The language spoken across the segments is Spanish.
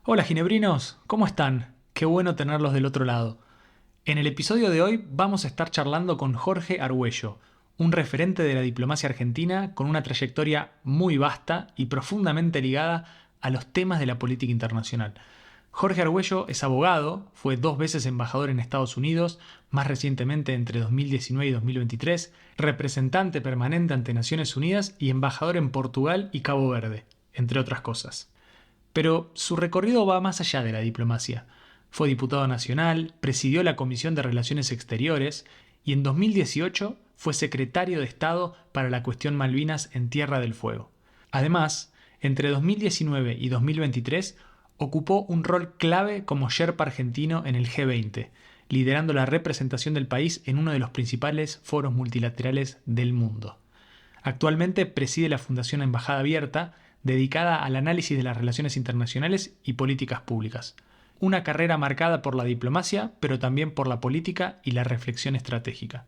Hola ginebrinos, ¿cómo están? Qué bueno tenerlos del otro lado. En el episodio de hoy vamos a estar charlando con Jorge Argüello, un referente de la diplomacia argentina con una trayectoria muy vasta y profundamente ligada a los temas de la política internacional. Jorge Argüello es abogado, fue 2 veces embajador en Estados Unidos, más recientemente entre 2019 y 2023, representante permanente ante Naciones Unidas y embajador en Portugal y Cabo Verde, entre otras cosas. Pero su recorrido va más allá de la diplomacia. Fue diputado nacional, presidió la Comisión de Relaciones Exteriores y en 2018 fue secretario de Estado para la cuestión Malvinas en Tierra del Fuego. Además, entre 2019 y 2023 ocupó un rol clave como Sherpa argentino en el G20, liderando la representación del país en uno de los principales foros multilaterales del mundo. Actualmente preside la Fundación Embajada Abierta, dedicada al análisis de las relaciones internacionales y políticas públicas. Una carrera marcada por la diplomacia, pero también por la política y la reflexión estratégica.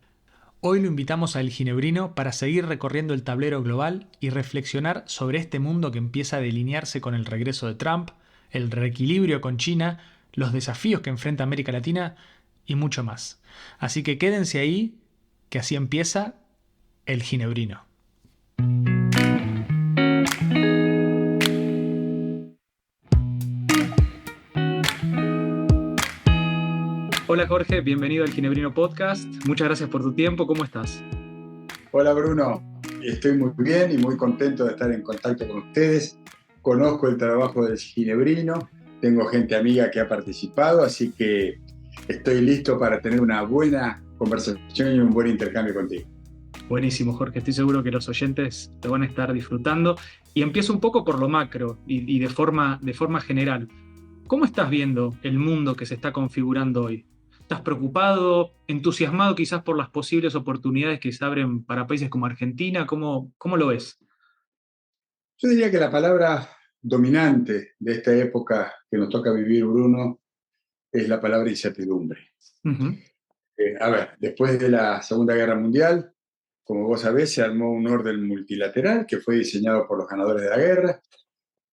Hoy lo invitamos a El Ginebrino para seguir recorriendo el tablero global y reflexionar sobre este mundo que empieza a delinearse con el regreso de Trump, el reequilibrio con China, los desafíos que enfrenta América Latina y mucho más. Así que quédense ahí, que así empieza El Ginebrino. Hola Jorge, bienvenido al Ginebrino Podcast. Muchas gracias por tu tiempo. ¿Cómo estás? Hola Bruno, estoy muy bien y muy contento de estar en contacto con ustedes. Conozco el trabajo del Ginebrino, tengo gente amiga que ha participado, así que estoy listo para tener una buena conversación y un buen intercambio contigo. Buenísimo, Jorge. Estoy seguro que los oyentes te van a estar disfrutando. Y empiezo un poco por lo macro y de forma general. ¿Cómo estás viendo el mundo que se está configurando hoy? ¿Estás preocupado, entusiasmado quizás por las posibles oportunidades que se abren para países como Argentina? ¿Cómo lo ves? Yo diría que la palabra dominante de esta época que nos toca vivir, Bruno, es la palabra incertidumbre. Ujú. A ver, después de la Segunda Guerra Mundial, como vos sabés, se armó un orden multilateral que fue diseñado por los ganadores de la guerra.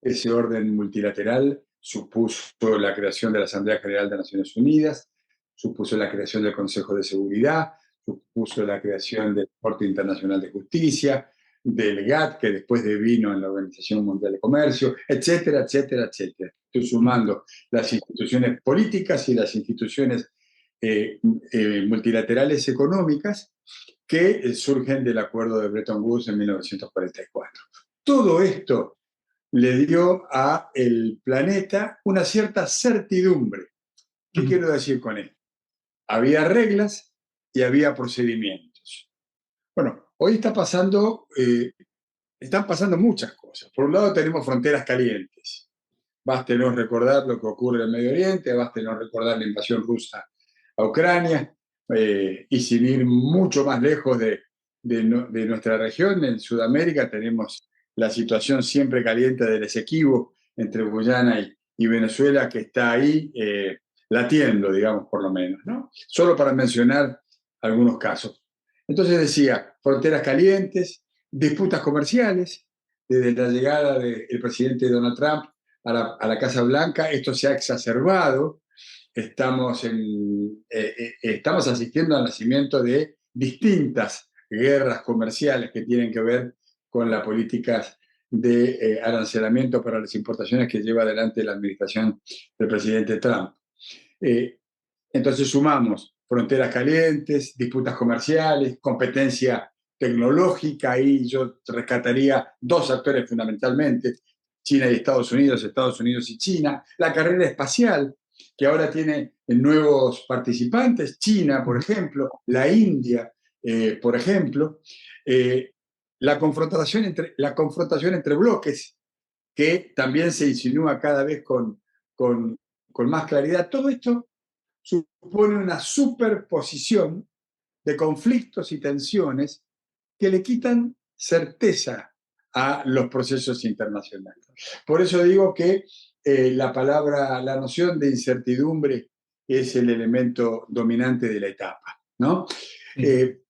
Ese orden multilateral supuso la creación de la Asamblea General de Naciones Unidas, supuso la creación del Consejo de Seguridad, supuso la creación del Corte Internacional de Justicia, del GATT, que después devino en la Organización Mundial de Comercio, etcétera, etcétera, etcétera. Estoy Ujú. sumando las instituciones políticas y las instituciones multilaterales económicas que surgen del Acuerdo de Bretton Woods en 1944. Todo esto le dio a el planeta una cierta certidumbre. ¿Qué Ujú. quiero decir con esto? Había reglas y había procedimientos. Bueno, hoy están pasando muchas cosas. Por un lado tenemos fronteras calientes. Bástenos recordar lo que ocurre en el Medio Oriente, bástenos recordar la invasión rusa a Ucrania, y sin ir mucho más lejos de nuestra región, en Sudamérica tenemos la situación siempre caliente del Esequibo entre Guyana y Venezuela, que está ahí latiendo, digamos, por lo menos, ¿no? Solo para mencionar algunos casos. Entonces decía, fronteras calientes, disputas comerciales, desde la llegada del presidente Donald Trump a la Casa Blanca, esto se ha exacerbado. Estamos asistiendo al nacimiento de distintas guerras comerciales que tienen que ver con las políticas de arancelamiento para las importaciones que lleva adelante la administración del presidente Trump. Eh, entonces sumamos fronteras calientes, disputas comerciales, competencia tecnológica, y yo rescataría dos actores fundamentalmente, China y Estados Unidos y China, la carrera espacial, que ahora tiene nuevos participantes, China, por Ujú. ejemplo, la India, por ejemplo, eh, la confrontación entre bloques, que también se insinúa cada vez con, con más claridad. Todo esto supone una superposición de conflictos y tensiones que le quitan certeza a los procesos internacionales. Por eso digo que la noción de incertidumbre es el elemento dominante de la etapa, ¿no? Sí. Eh,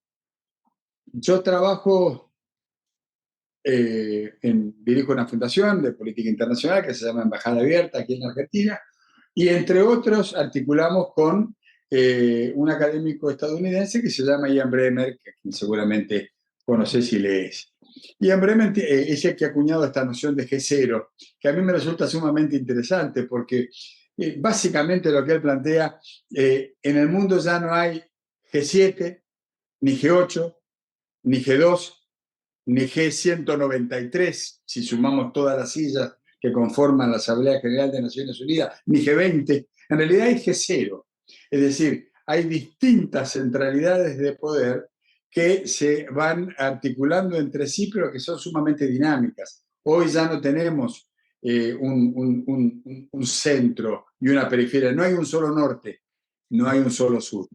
yo trabajo dirijo una fundación de política internacional que se llama Embajada Abierta aquí en Argentina, y entre otros articulamos con un académico estadounidense que se llama Ian Bremmer, que seguramente conoces y lees. Ian Bremmer es el que ha acuñado esta noción de G0, que a mí me resulta sumamente interesante porque básicamente lo que él plantea, en el mundo ya no hay G7, ni G8, ni G2, ni G193, si sumamos todas las sillas que conforman la Asamblea General de Naciones Unidas, ni G20, en realidad hay G0. Es decir, hay distintas centralidades de poder que se van articulando entre sí, pero que son sumamente dinámicas. Hoy ya no tenemos un centro y una periferia, no hay un solo norte, no hay un solo sur.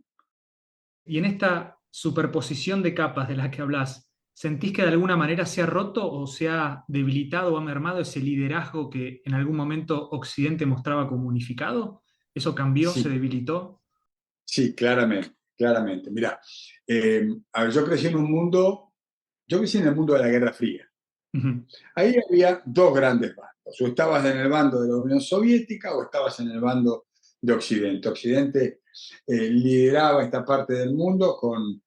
Y en esta superposición de capas de las que hablas, ¿sentís que de alguna manera se ha roto o se ha debilitado o ha mermado ese liderazgo que en algún momento Occidente mostraba como unificado? ¿Eso cambió, se Sí, debilitó? sí, claramente, claramente. Mira, a ver, yo crecí en el mundo de la Guerra Fría. Ujú. Ahí había dos grandes bandos. O estabas en el bando de la Unión Soviética o estabas en el bando de Occidente. Occidente lideraba esta parte del mundo con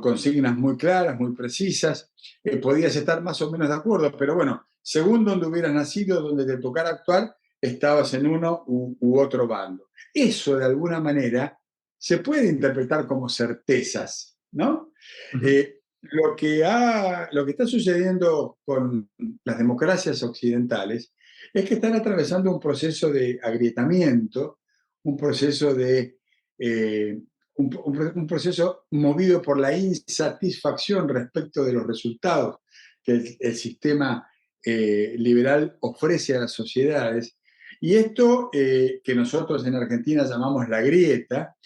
consignas muy claras, muy precisas. Podías estar más o menos de acuerdo, pero bueno, según donde hubieras nacido, donde te tocara actuar, estabas en uno u otro bando. Eso, de alguna manera, se puede interpretar como certezas, ¿no? Ujú. Lo que está sucediendo con las democracias occidentales es que están atravesando un proceso de agrietamiento, un proceso un proceso movido por la insatisfacción respecto de los resultados que el sistema liberal ofrece a las sociedades. Y esto que nosotros en Argentina llamamos la grieta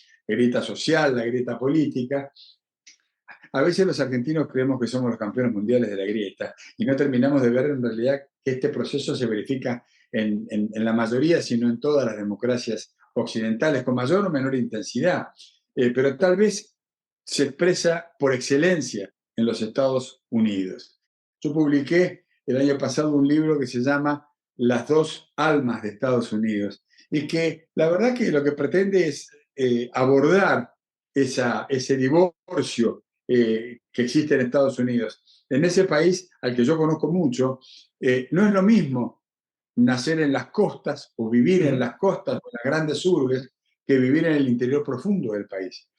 social, la grieta política, a veces los argentinos creemos que somos los campeones mundiales de la grieta y no terminamos de ver en realidad que este proceso se verifica en la mayoría, sino en todas las democracias occidentales, con mayor o menor intensidad. Pero tal vez se expresa por excelencia en los Estados Unidos. Yo publiqué el año pasado un libro que se llama Las dos almas de Estados Unidos y que la verdad que lo que pretende es abordar ese divorcio que existe en Estados Unidos. En ese país al que yo conozco mucho, no es lo mismo nacer en las costas o vivir en Ujú. las costas o en las grandes urbes que vivir en el interior profundo del país.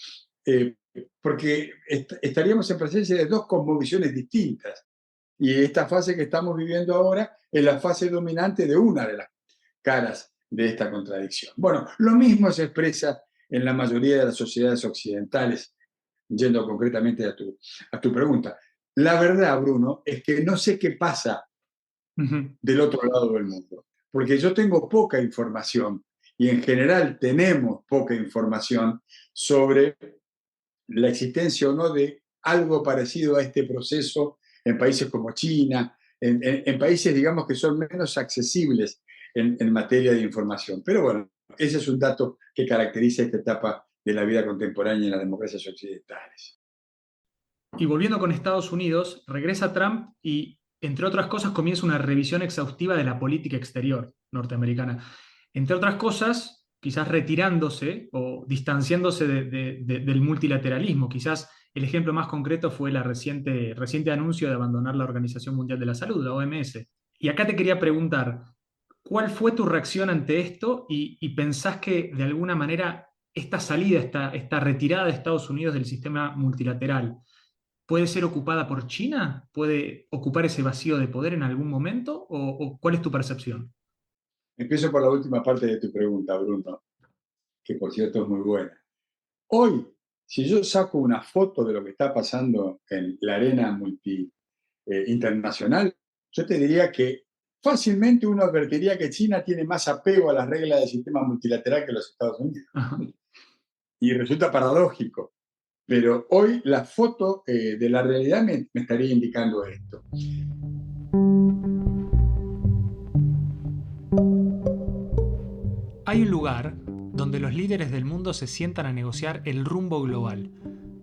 Porque estaríamos en presencia de dos cosmovisiones distintas. Y esta fase que estamos viviendo ahora es la fase dominante de una de las caras de esta contradicción. Bueno, lo mismo se expresa en la mayoría de las sociedades occidentales, yendo concretamente a tu pregunta. La verdad, Bruno, es que no sé qué pasa Ujú. del otro lado del mundo, porque yo tengo poca información y en general tenemos poca información sobre la existencia o no de algo parecido a este proceso en países como China, en países, digamos, que son menos accesibles en materia de información. Pero bueno, ese es un dato que caracteriza esta etapa de la vida contemporánea en las democracias occidentales. Y volviendo con Estados Unidos, regresa Trump y, entre otras cosas, comienza una revisión exhaustiva de la política exterior norteamericana. Entre otras cosas, quizás retirándose o distanciándose del multilateralismo. Quizás el ejemplo más concreto fue el reciente anuncio de abandonar la Organización Mundial de la Salud, la OMS. Y acá te quería preguntar, ¿cuál fue tu reacción ante esto y pensás que de alguna manera esta salida, esta retirada de Estados Unidos del sistema multilateral, puede ser ocupada por China? ¿Puede ocupar ese vacío de poder en algún momento? ¿O cuál es tu percepción? Empiezo por la última parte de tu pregunta, Bruno, que por cierto es muy buena. Hoy, si yo saco una foto de lo que está pasando en la arena internacional, yo te diría que fácilmente uno advertiría que China tiene más apego a las reglas del sistema multilateral que los Estados Unidos. Ajá. Y resulta paradójico, pero hoy la foto de la realidad me estaría indicando esto. Hay un lugar donde los líderes del mundo se sientan a negociar el rumbo global,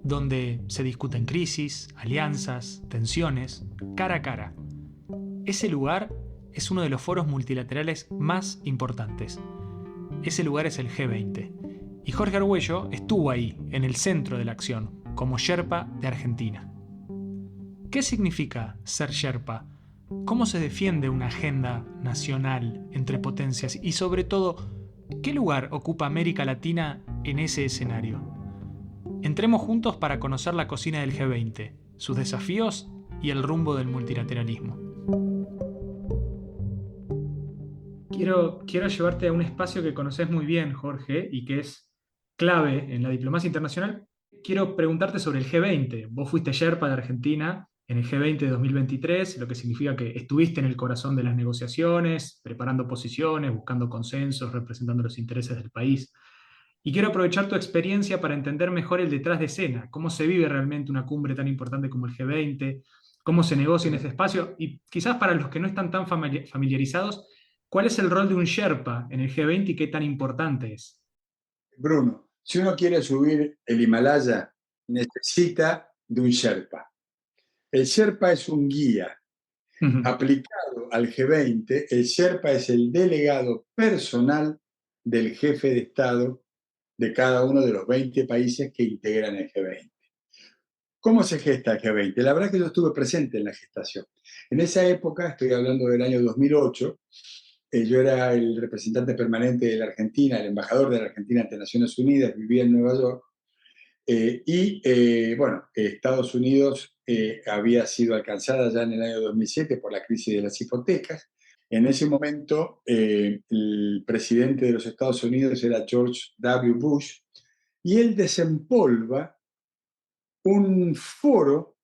donde se discuten crisis, alianzas, tensiones, cara a cara. ese lugar es uno de los foros multilaterales más importantes. Ese lugar es el G20. Y Jorge Argüello estuvo ahí, en el centro de la acción, como Sherpa de Argentina. ¿Qué significa ser Sherpa? ¿Cómo se defiende una agenda nacional entre potencias? Y sobre todo, ¿qué lugar ocupa América Latina en ese escenario? Entremos juntos para conocer la cocina del G20, sus desafíos y el rumbo del multilateralismo. Quiero llevarte a un espacio que conoces muy bien, Jorge, y que es clave en la diplomacia internacional. Quiero preguntarte sobre el G20. Vos fuiste Sherpa de Argentina en el G20 de 2023, lo que significa que estuviste en el corazón de las negociaciones, preparando posiciones, buscando consensos, representando los intereses del país. Y quiero aprovechar tu experiencia para entender mejor el detrás de escena, cómo se vive realmente una cumbre tan importante como el G20, cómo se negocia en ese espacio y quizás para los que no están tan familiarizados, ¿cuál es el rol de un Sherpa en el G20 y qué tan importante es? Bruno, si uno quiere subir el Himalaya, necesita de un Sherpa. El Sherpa es un guía. Aplicado al G20, el Sherpa es el delegado personal del jefe de Estado de cada uno de los 20 países que integran el G20. ¿Cómo se gesta el G20? La verdad es que yo estuve presente en la gestación. En esa época, estoy hablando del año 2008, yo era el representante permanente de la Argentina, el embajador de la Argentina ante Naciones Unidas, vivía en Nueva York, bueno, Estados Unidos había sido alcanzada ya en el año 2007 por la crisis de las hipotecas. En ese momento, el presidente de los Estados Unidos era George W. Bush, y él desempolva un foro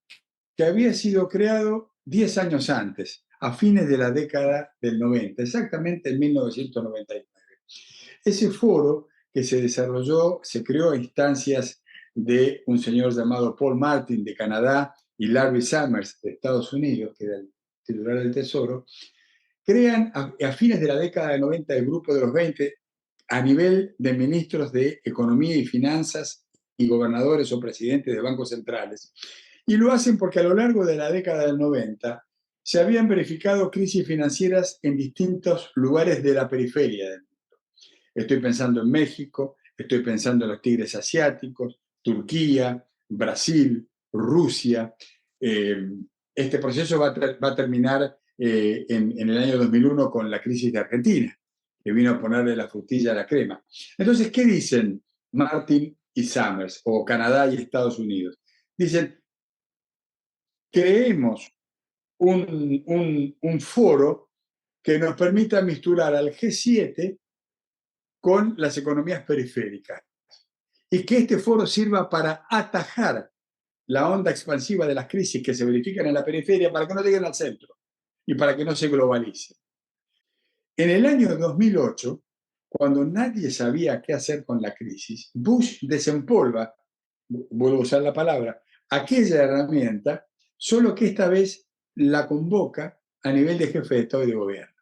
que había sido creado 10 años antes, a fines de la década del 90, exactamente en 1999. Ese foro que se desarrolló, se creó a instancias de un señor llamado Paul Martin de Canadá y Larry Summers de Estados Unidos, que era el titular del Tesoro, crean a fines de la década del 90 el Grupo de los 20 a nivel de ministros de Economía y Finanzas y gobernadores o presidentes de bancos centrales. Y lo hacen porque a lo largo de la década del 90 se habían verificado crisis financieras en distintos lugares de la periferia del mundo. Estoy pensando en México, estoy pensando en los tigres asiáticos, Turquía, Brasil, Rusia. Este proceso va a terminar en el año 2001 con la crisis de Argentina, que vino a ponerle la frutilla a la crema. Entonces, ¿qué dicen Martin y Summers, o Canadá y Estados Unidos? Dicen, creemos un foro que nos permita misturar al G7 con las economías periféricas y que este foro sirva para atajar la onda expansiva de las crisis que se verifican en la periferia para que no lleguen al centro y para que no se globalice. En el año 2008, cuando nadie sabía qué hacer con la crisis, Bush desempolva, vuelvo a usar la palabra, aquella herramienta, solo que esta vez la convoca a nivel de jefe de Estado y de gobierno.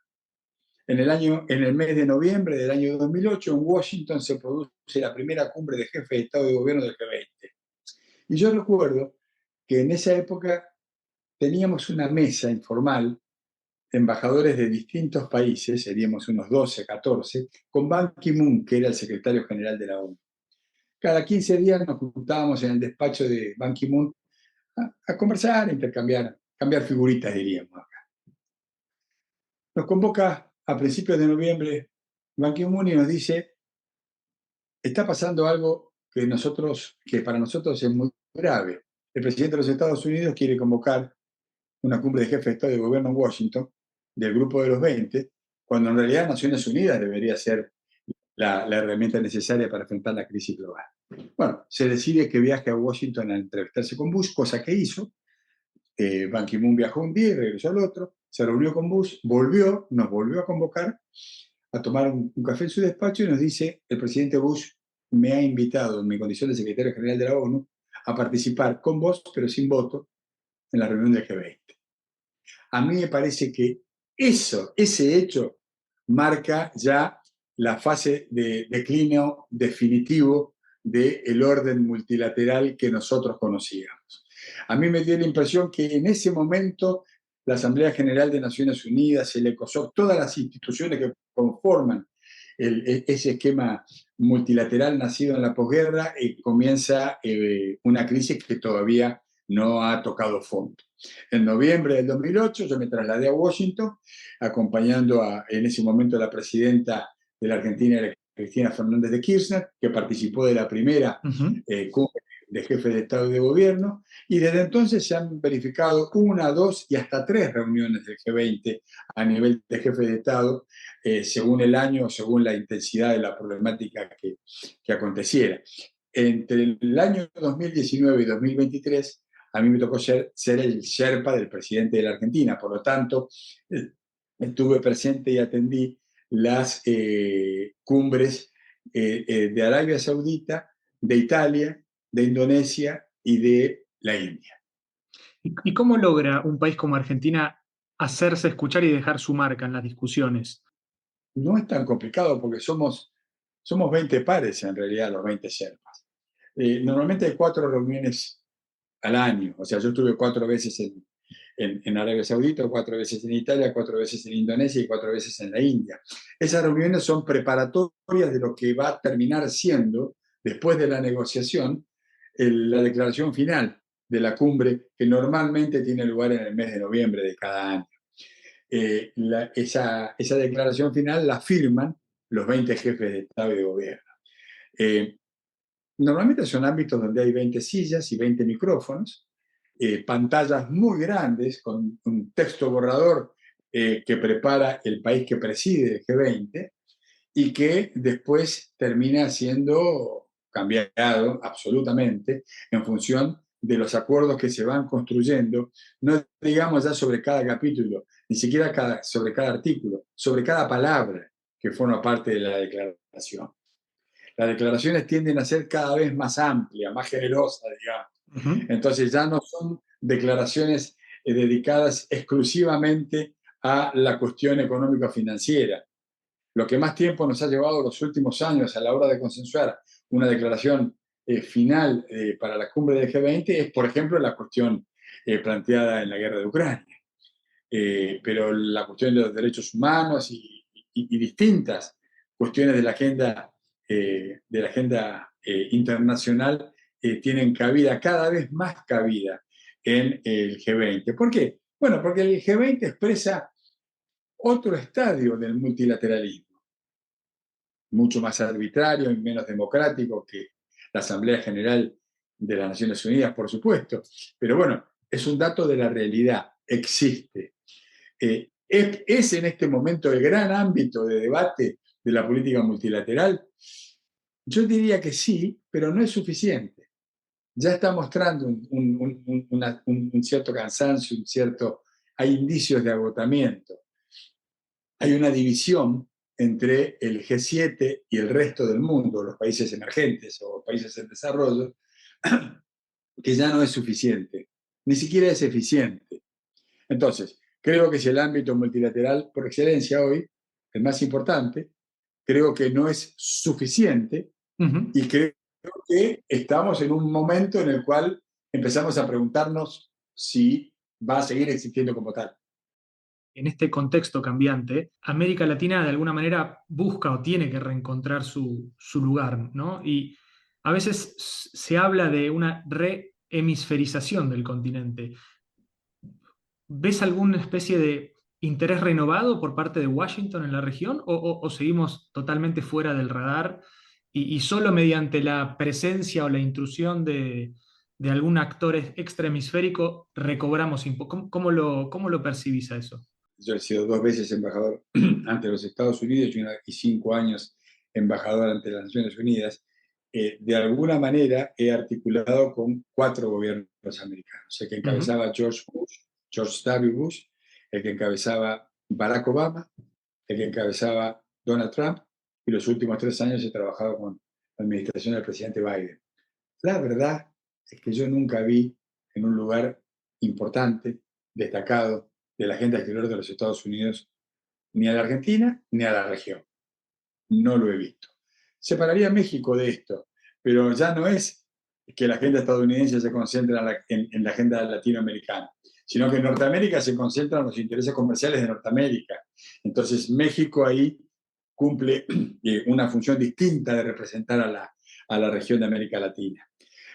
En el mes de noviembre del año 2008, en Washington se produce la primera cumbre de jefes de Estado y de gobierno del G20. Y yo recuerdo que en esa época teníamos una mesa informal, embajadores de distintos países, seríamos unos 12, 14, con Ban Ki-moon, que era el secretario general de la ONU. Cada 15 días nos juntábamos en el despacho de Ban Ki-moon a conversar, a intercambiar, cambiar figuritas, diríamos acá. Nos convoca a principios de noviembre Ban Ki-moon y nos dice, está pasando algo que para nosotros es muy grave. El presidente de los Estados Unidos quiere convocar una cumbre de jefes de Estado y de gobierno en Washington del Grupo de los 20, cuando en realidad Naciones Unidas debería ser la herramienta necesaria para enfrentar la crisis global. Bueno, se decide que viaje a Washington a entrevistarse con Bush, cosa que hizo. Ban Ki-moon viajó un día y regresó al otro, se reunió con Bush, nos volvió a convocar a tomar un café en su despacho y nos dice, el presidente Bush me ha invitado en mi condición de secretario general de la ONU a participar con vos, pero sin voto, en la reunión del G20. A mí me parece que ese hecho marca ya la fase de declínio definitivo del orden multilateral que nosotros conocíamos. A mí me dio la impresión que en ese momento la Asamblea General de Naciones Unidas, el ECOSOC, todas las instituciones que conforman ese esquema multilateral nacido en la posguerra, comienza una crisis que todavía no ha tocado fondo. En noviembre del 2008 yo me trasladé a Washington, acompañando en ese momento a la presidenta de la Argentina, Cristina Fernández de Kirchner, que participó de la primera cumbre de jefes de Estado y de Gobierno, y desde entonces se han verificado una, dos y hasta tres reuniones del G20 a nivel de jefe de Estado, según el año, según la intensidad de la problemática que aconteciera. Entre el año 2019 y 2023, a mí me tocó ser el Sherpa del presidente de la Argentina, por lo tanto, estuve presente y atendí las cumbres de Arabia Saudita, de Italia, de Indonesia y de la India. ¿Y cómo logra un país como Argentina hacerse escuchar y dejar su marca en las discusiones? No es tan complicado porque somos 20 pares en realidad, los 20 Sherpas. Normalmente hay 4 reuniones al año, o sea, yo estuve 4 veces en Arabia Saudita, 4 veces en Italia, 4 veces en Indonesia y 4 veces en la India. Esas reuniones son preparatorias de lo que va a terminar siendo, después de la negociación, la declaración final de la cumbre, que normalmente tiene lugar en el mes de noviembre de cada año. Esa declaración final la firman los 20 jefes de Estado y de Gobierno. Normalmente son ámbitos donde hay 20 sillas y 20 micrófonos, pantallas muy grandes con un texto borrador que prepara el país que preside el G20 y que después termina siendo cambiado absolutamente en función de los acuerdos que se van construyendo, no digamos ya sobre cada capítulo, ni siquiera sobre cada artículo, sobre cada palabra que forma parte de la declaración. Las declaraciones tienden a ser cada vez más amplias, más generosas, digamos. Entonces ya no son declaraciones dedicadas exclusivamente a la cuestión económico-financiera. Lo que más tiempo nos ha llevado los últimos años a la hora de consensuar una declaración final para la cumbre del G20 es, por ejemplo, la cuestión planteada en la guerra de Ucrania. Pero la cuestión de los derechos humanos y distintas cuestiones de la agenda internacional tienen cabida, cada vez más cabida en el G20. ¿Por qué? Bueno, porque el G20 expresa otro estadio del multilateralismo, mucho más arbitrario y menos democrático que la Asamblea General de las Naciones Unidas, por supuesto. Pero bueno, es un dato de la realidad, existe. ¿Es en este momento el gran ámbito de debate de la política multilateral? Yo diría que sí, pero no es suficiente. Ya está mostrando un cierto cansancio, hay indicios de agotamiento. Hay una división entre el G7 y el resto del mundo, los países emergentes o países en desarrollo, que ya no es suficiente, ni siquiera es eficiente. Entonces, creo que es el ámbito multilateral por excelencia hoy, el más importante, creo que no es suficiente y creo que estamos en un momento en el cual empezamos a preguntarnos si va a seguir existiendo como tal. En este contexto cambiante, América Latina de alguna manera busca o tiene que reencontrar su lugar, ¿no? Y a veces se habla de una rehemisferización del continente. ¿Ves alguna especie de interés renovado por parte de Washington en la región o seguimos totalmente fuera del radar y solo mediante la presencia o la intrusión de algún actor extrahemisférico recobramos ¿Cómo lo percibís a eso? Yo he sido 2 veces embajador ante los Estados Unidos y 5 años embajador ante las Naciones Unidas. De alguna manera he articulado con 4 gobiernos americanos. El que encabezaba George W. Bush, el que encabezaba Barack Obama, el que encabezaba Donald Trump, y los últimos 3 años he trabajado con la administración del presidente Biden. La verdad es que yo nunca vi en un lugar importante, destacado, de la agenda exterior de los Estados Unidos, ni a la Argentina ni a la región. No lo he visto. Separaría a México de esto, pero ya no es que la agenda estadounidense se concentra en la agenda latinoamericana, sino que en Norteamérica se concentran los intereses comerciales de Norteamérica. Entonces México ahí cumple una función distinta de representar a la región de América Latina.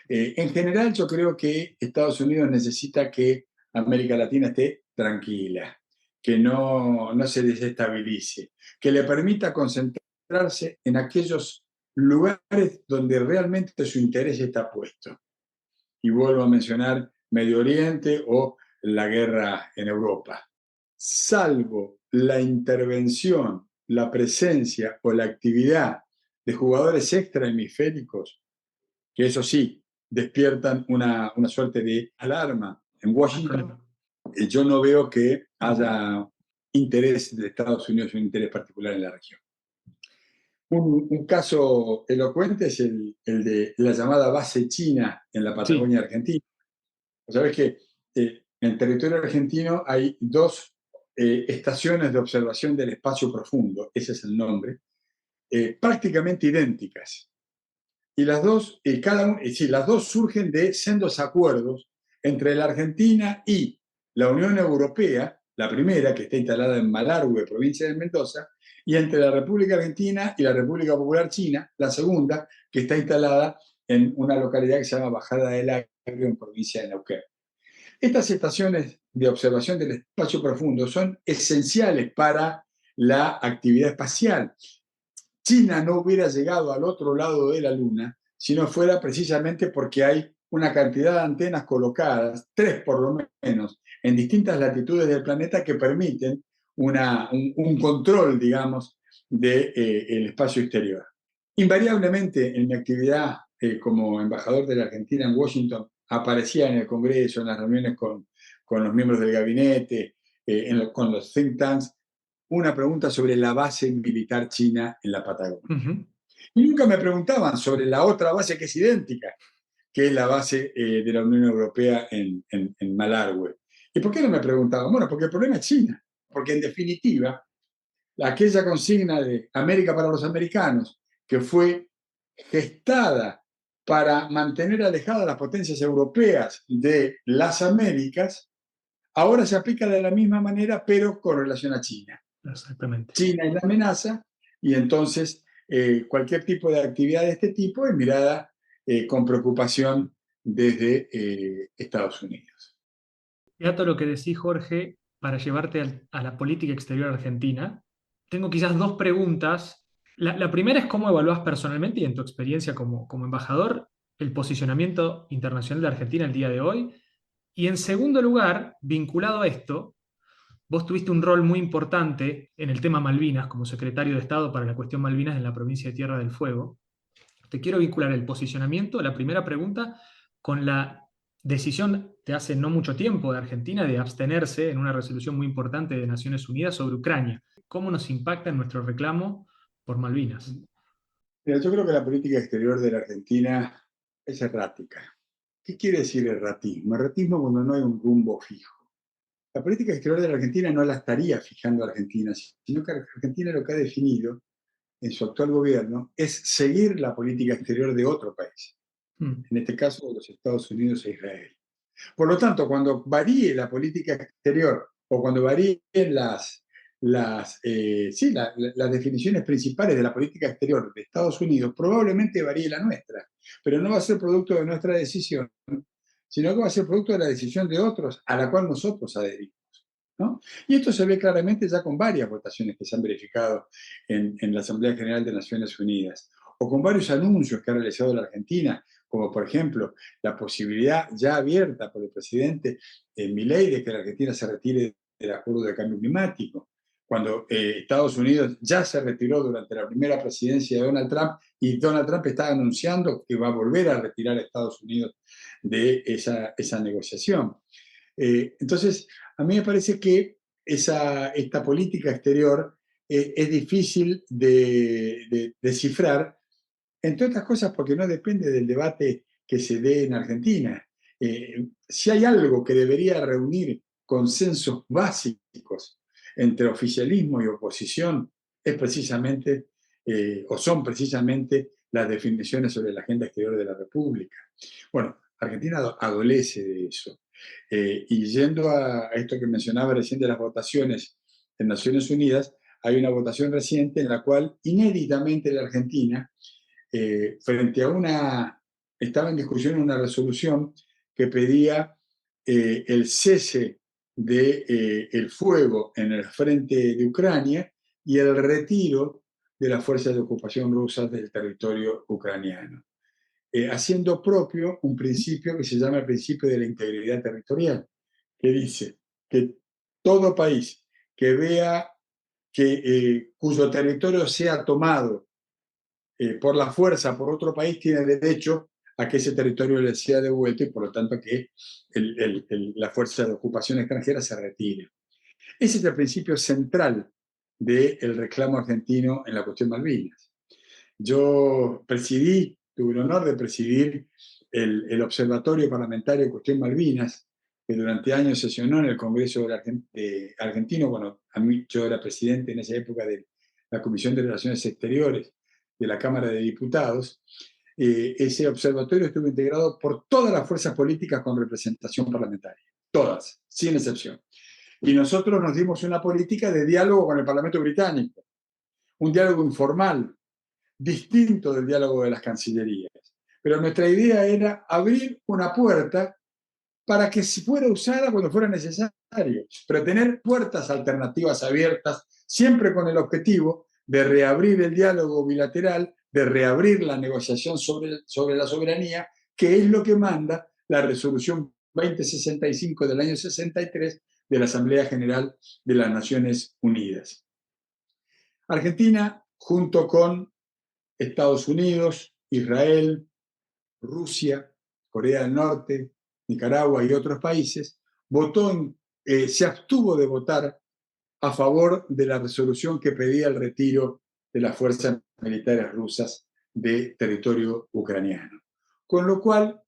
En general, yo creo que Estados Unidos necesita que América Latina esté tranquila, que no se desestabilice, que le permita concentrarse en aquellos lugares donde realmente su interés está puesto. Y vuelvo a mencionar Medio Oriente o la guerra en Europa. Salvo la intervención, la presencia o la actividad de jugadores extrahemisféricos, que eso sí, despiertan una suerte de alarma en Washington, yo no veo que haya interés de Estados Unidos, un interés particular en la región. Un caso elocuente es el de la llamada base china en la Patagonia Sí. Argentina. Sabes que en el territorio argentino hay dos estaciones de observación del espacio profundo, ese es el nombre, prácticamente idénticas. Y las dos, las dos surgen de sendos acuerdos entre la Argentina y la Unión Europea, la primera, que está instalada en Malargüe, provincia de Mendoza, y entre la República Argentina y la República Popular China, la segunda, que está instalada en una localidad que se llama Bajada del Agrio, en provincia de Neuquén. Estas estaciones de observación del espacio profundo son esenciales para la actividad espacial. China no hubiera llegado al otro lado de la Luna si no fuera precisamente porque hay una cantidad de antenas colocadas, 3 por lo menos, en distintas latitudes del planeta que permiten un control, digamos, del espacio exterior. Invariablemente, en mi actividad como embajador de la Argentina en Washington, aparecía en el Congreso, en las reuniones con los miembros del gabinete, con los think tanks, una pregunta sobre la base militar china en la Patagonia. Y nunca me preguntaban sobre la otra base que es idéntica, que es la base de la Unión Europea en Malargüe. ¿Y por qué no me preguntaban? Bueno, porque el problema es China, porque en definitiva, aquella consigna de América para los americanos, que fue gestada para mantener alejadas las potencias europeas de las Américas, ahora se aplica de la misma manera, pero con relación a China. Exactamente. China es la amenaza y entonces cualquier tipo de actividad de este tipo es mirada con preocupación desde Estados Unidos. Fíjate lo que decís, Jorge, para llevarte a la política exterior argentina. Tengo quizás dos preguntas. La primera es cómo evalúas personalmente y en tu experiencia como embajador el posicionamiento internacional de Argentina el día de hoy. Y en segundo lugar, vinculado a esto, vos tuviste un rol muy importante en el tema Malvinas como secretario de Estado para la cuestión Malvinas en la provincia de Tierra del Fuego. Te quiero vincular el posicionamiento, la primera pregunta, con la decisión de hace no mucho tiempo de Argentina de abstenerse en una resolución muy importante de Naciones Unidas sobre Ucrania. ¿Cómo nos impacta en nuestro reclamo por Malvinas? Mira, yo creo que la política exterior de la Argentina es errática. ¿Qué quiere decir erratismo? Erratismo cuando no hay un rumbo fijo. La política exterior de la Argentina no la estaría fijando Argentina, sino que Argentina lo que ha definido en su actual gobierno es seguir la política exterior de otro país, en este caso de los Estados Unidos e Israel. Por lo tanto, cuando varíe la política exterior o cuando varíen las definiciones principales de la política exterior de Estados Unidos, probablemente varíe la nuestra, pero no va a ser producto de nuestra decisión, sino que va a ser producto de la decisión de otros a la cual nosotros adherimos, ¿no? Y esto se ve claramente ya con varias votaciones que se han verificado en la Asamblea General de Naciones Unidas, o con varios anuncios que ha realizado la Argentina, como por ejemplo la posibilidad ya abierta por el presidente Milei de que la Argentina se retire del acuerdo de cambio climático, cuando Estados Unidos ya se retiró durante la primera presidencia de Donald Trump y Donald Trump está anunciando que va a volver a retirar a Estados Unidos de esa negociación. Entonces, a mí me parece que esta política exterior es difícil de descifrar, entre otras cosas porque no depende del debate que se dé en Argentina. Si hay algo que debería reunir consensos básicos entre oficialismo y oposición, es precisamente, o son precisamente las definiciones sobre la agenda exterior de la República. Bueno, Argentina adolece de eso. Y yendo a esto que mencionaba recién de las votaciones en Naciones Unidas, hay una votación reciente en la cual inéditamente la Argentina, frente a estaba en discusión una resolución que pedía el cese del fuego en el frente de Ucrania y el retiro de las fuerzas de ocupación rusas del territorio ucraniano, haciendo propio un principio que se llama el principio de la integridad territorial, que dice que todo país que vea cuyo territorio sea tomado por la fuerza por otro país tiene derecho a que ese territorio le sea devuelto y por lo tanto que la fuerza de ocupación extranjera se retire. Ese es el principio central del reclamo argentino en la cuestión Malvinas. Yo tuve el honor de presidir el Observatorio Parlamentario de Cuestión Malvinas, que durante años sesionó en el Congreso argentino. Bueno, yo era presidente en esa época de la Comisión de Relaciones Exteriores de la Cámara de Diputados. Ese observatorio estuvo integrado por todas las fuerzas políticas con representación parlamentaria, todas, sin excepción. Y nosotros nos dimos una política de diálogo con el Parlamento británico, un diálogo informal, distinto del diálogo de las cancillerías. Pero nuestra idea era abrir una puerta para que se fuera usada cuando fuera necesario, pero tener puertas alternativas abiertas, siempre con el objetivo de reabrir el diálogo bilateral, de reabrir la negociación sobre la soberanía, que es lo que manda la resolución 2065 del año 63 de la Asamblea General de las Naciones Unidas. Argentina, junto con Estados Unidos, Israel, Rusia, Corea del Norte, Nicaragua y otros países, se abstuvo de votar a favor de la resolución que pedía el retiro de las fuerzas militares rusas de territorio ucraniano. Con lo cual,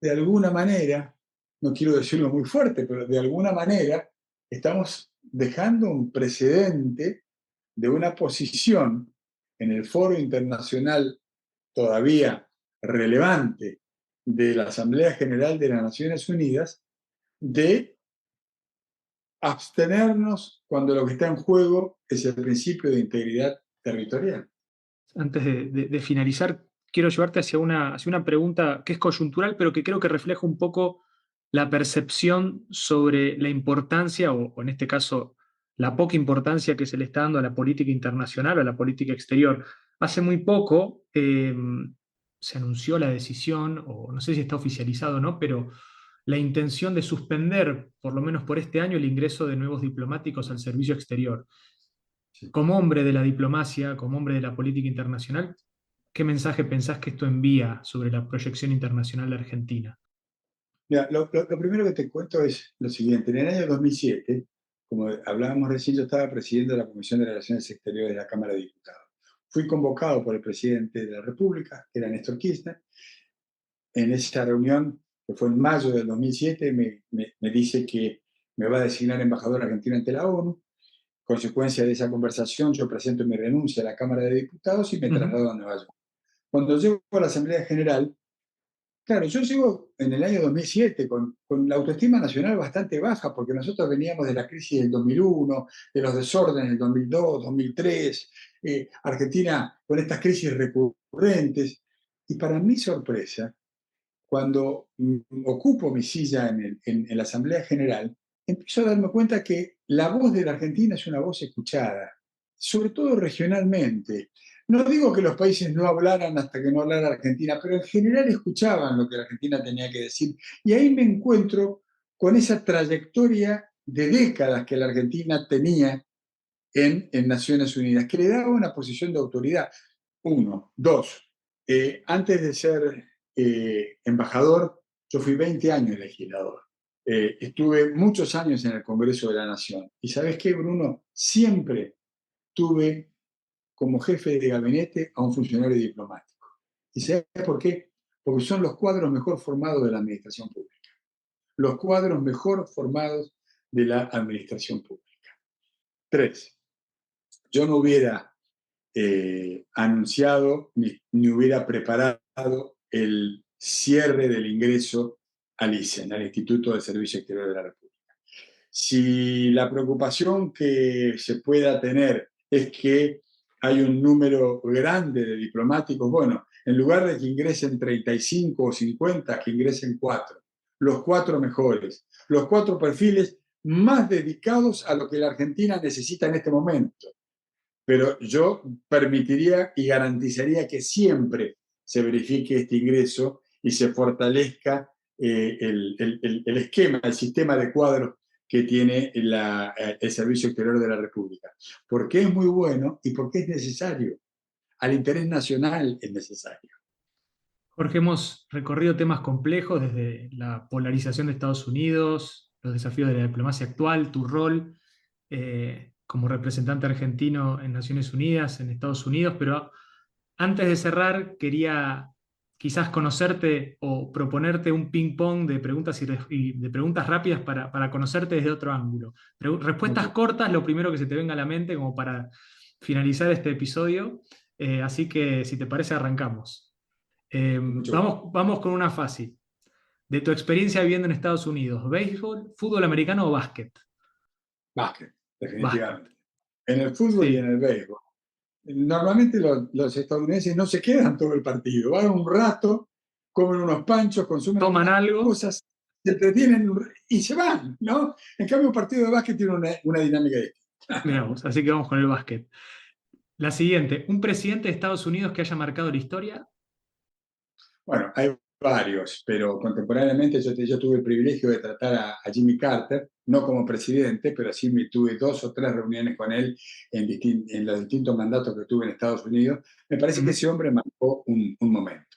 de alguna manera, no quiero decirlo muy fuerte, pero de alguna manera estamos dejando un precedente de una posición en el foro internacional todavía relevante de la Asamblea General de las Naciones Unidas de abstenernos cuando lo que está en juego es el principio de integridad territorial. Antes de finalizar, quiero llevarte hacia una pregunta que es coyuntural, pero que creo que refleja un poco la percepción sobre la importancia, o en este caso, la poca importancia que se le está dando a la política internacional o a la política exterior. Hace muy poco se anunció la decisión, o no sé si está oficializado o no, pero la intención de suspender, por lo menos por este año, el ingreso de nuevos diplomáticos al servicio exterior. Sí. Como hombre de la diplomacia, como hombre de la política internacional, ¿qué mensaje pensás que esto envía sobre la proyección internacional de Argentina? Mira, lo primero que te cuento es lo siguiente. En el año 2007, como hablábamos recién, yo estaba presidiendo la Comisión de Relaciones Exteriores de la Cámara de Diputados. Fui convocado por el presidente de la República, que era Néstor Kirchner. En esa reunión, que fue en mayo del 2007, me dice que me va a designar embajador argentino ante la ONU. Consecuencia de esa conversación, yo presento mi renuncia a la Cámara de Diputados y me traslado a Nueva York. Cuando llego a la Asamblea General, claro, yo llego en el año 2007 con la autoestima nacional bastante baja, porque nosotros veníamos de la crisis del 2001, de los desórdenes del 2002, 2003, Argentina con estas crisis recurrentes. Y para mi sorpresa, cuando ocupo mi silla en la Asamblea General, empiezo a darme cuenta que la voz de la Argentina es una voz escuchada, sobre todo regionalmente. No digo que los países no hablaran hasta que no hablara Argentina, pero en general escuchaban lo que la Argentina tenía que decir. Y ahí me encuentro con esa trayectoria de décadas que la Argentina tenía en Naciones Unidas, que le daba una posición de autoridad. Uno. Dos, antes de ser embajador, yo fui 20 años legislador. Estuve muchos años en el Congreso de la Nación. ¿Y sabes qué, Bruno? Siempre tuve como jefe de gabinete a un funcionario diplomático. ¿Y sabes por qué? Porque son los cuadros mejor formados de la administración pública. Los cuadros mejor formados de la administración pública. Tres, yo no hubiera anunciado ni hubiera preparado el cierre del ingreso al ISEN, al Instituto de Servicio Exterior de la República. Si la preocupación que se pueda tener es que hay un número grande de diplomáticos, bueno, en lugar de que ingresen 35 o 50, que ingresen 4, los 4 mejores, los 4 perfiles más dedicados a lo que la Argentina necesita en este momento. Pero yo permitiría y garantizaría que siempre se verifique este ingreso y se fortalezca el esquema, el sistema de cuadros que tiene el Servicio Exterior de la República. Porque es muy bueno y porque es necesario. Al interés nacional es necesario. Jorge, hemos recorrido temas complejos desde la polarización de Estados Unidos, los desafíos de la diplomacia actual, tu rol como representante argentino en Naciones Unidas, en Estados Unidos, pero antes de cerrar quería quizás conocerte o proponerte un ping-pong de preguntas y de preguntas rápidas para conocerte desde otro ángulo. Respuestas cortas, lo primero que se te venga a la mente como para finalizar este episodio. Así que si te parece arrancamos. Vamos con una fácil. De tu experiencia viviendo en Estados Unidos, ¿béisbol, fútbol americano o básquet? Básquet, definitivamente. En el fútbol sí. Y en el béisbol. Normalmente los estadounidenses no se quedan todo el partido, van un rato, comen unos panchos, consumen toman algo, cosas, se entretienen y se van, ¿no? En cambio, un partido de básquet tiene una dinámica distinta. Miramos, así que vamos con el básquet. La siguiente, ¿un presidente de Estados Unidos que haya marcado la historia? Bueno, hay varios, pero contemporáneamente yo tuve el privilegio de tratar a Jimmy Carter, no como presidente, pero sí tuve 2 o 3 reuniones con él en los distintos mandatos que tuve en Estados Unidos. Me parece que ese hombre marcó un momento.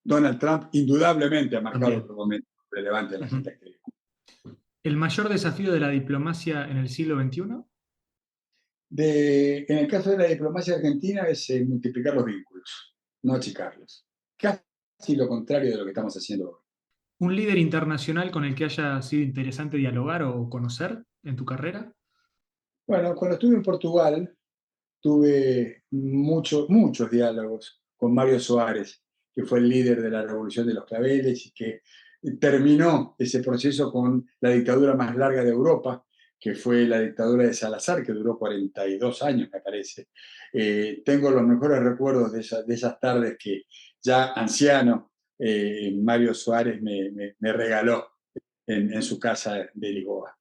Donald Trump indudablemente ha marcado otro momento relevante en la agenda exterior. ¿El mayor desafío de la diplomacia en el siglo XXI? En el caso de la diplomacia argentina es multiplicar los vínculos, no achicarlos. Casi lo contrario de lo que estamos haciendo hoy. ¿Un líder internacional con el que haya sido interesante dialogar o conocer en tu carrera? Bueno, cuando estuve en Portugal tuve muchos diálogos con Mário Soares, que fue el líder de la Revolución de los Claveles y que terminó ese proceso con la dictadura más larga de Europa, que fue la dictadura de Salazar, que duró 42 años, me parece. Tengo los mejores recuerdos de esas tardes que ya anciano, Mário Soares me regaló en su casa de Lisboa.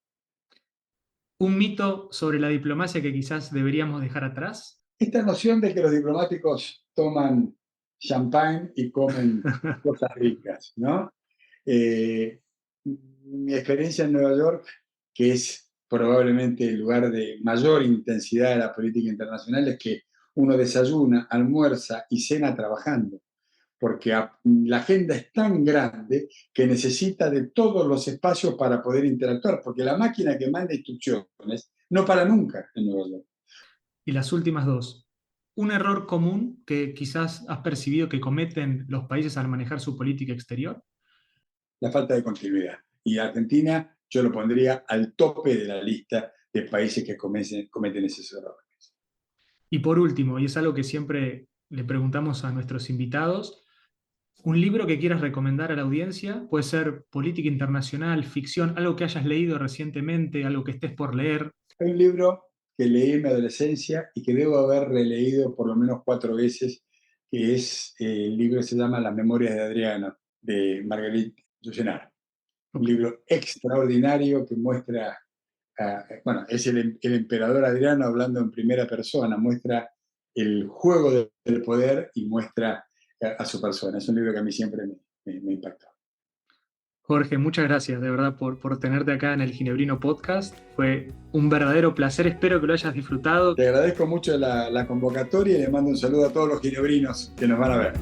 ¿Un mito sobre la diplomacia que quizás deberíamos dejar atrás? Esta noción de que los diplomáticos toman champán y comen cosas ricas, ¿no? Mi experiencia en Nueva York, que es probablemente el lugar de mayor intensidad de la política internacional, es que uno desayuna, almuerza y cena trabajando, porque la agenda es tan grande que necesita de todos los espacios para poder interactuar, porque la máquina que manda instrucciones no para nunca en Nueva York. Y las últimas 2. ¿Un error común que quizás has percibido que cometen los países al manejar su política exterior? La falta de continuidad. Y Argentina yo lo pondría al tope de la lista de países que cometen esos errores. Y por último, y es algo que siempre le preguntamos a nuestros invitados, un libro que quieras recomendar a la audiencia, puede ser política internacional, ficción, algo que hayas leído recientemente, algo que estés por leer. Hay un libro que leí en mi adolescencia y que debo haber releído por lo menos 4 veces, que es el libro que se llama Las Memorias de Adriano, de Marguerite Yourcenar. Un libro extraordinario que muestra, bueno, es el emperador Adriano hablando en primera persona, muestra el juego del poder y muestra a su persona. Es un libro que a mí siempre me impactó. Jorge, muchas gracias de verdad por tenerte acá en el Ginebrino Podcast. Fue un verdadero placer, espero que lo hayas disfrutado. Te agradezco mucho la convocatoria y le mando un saludo a todos los ginebrinos que nos van a ver.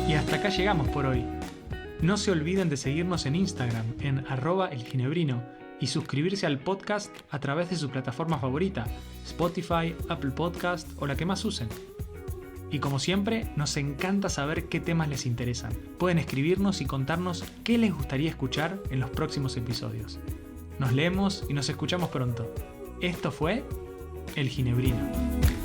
Y hasta acá llegamos por hoy. No se olviden de seguirnos en Instagram en @elginebrino y suscribirse al podcast a través de su plataforma favorita, Spotify, Apple Podcast o la que más usen. Y como siempre, nos encanta saber qué temas les interesan. Pueden escribirnos y contarnos qué les gustaría escuchar en los próximos episodios. Nos leemos y nos escuchamos pronto. Esto fue El Ginebrino.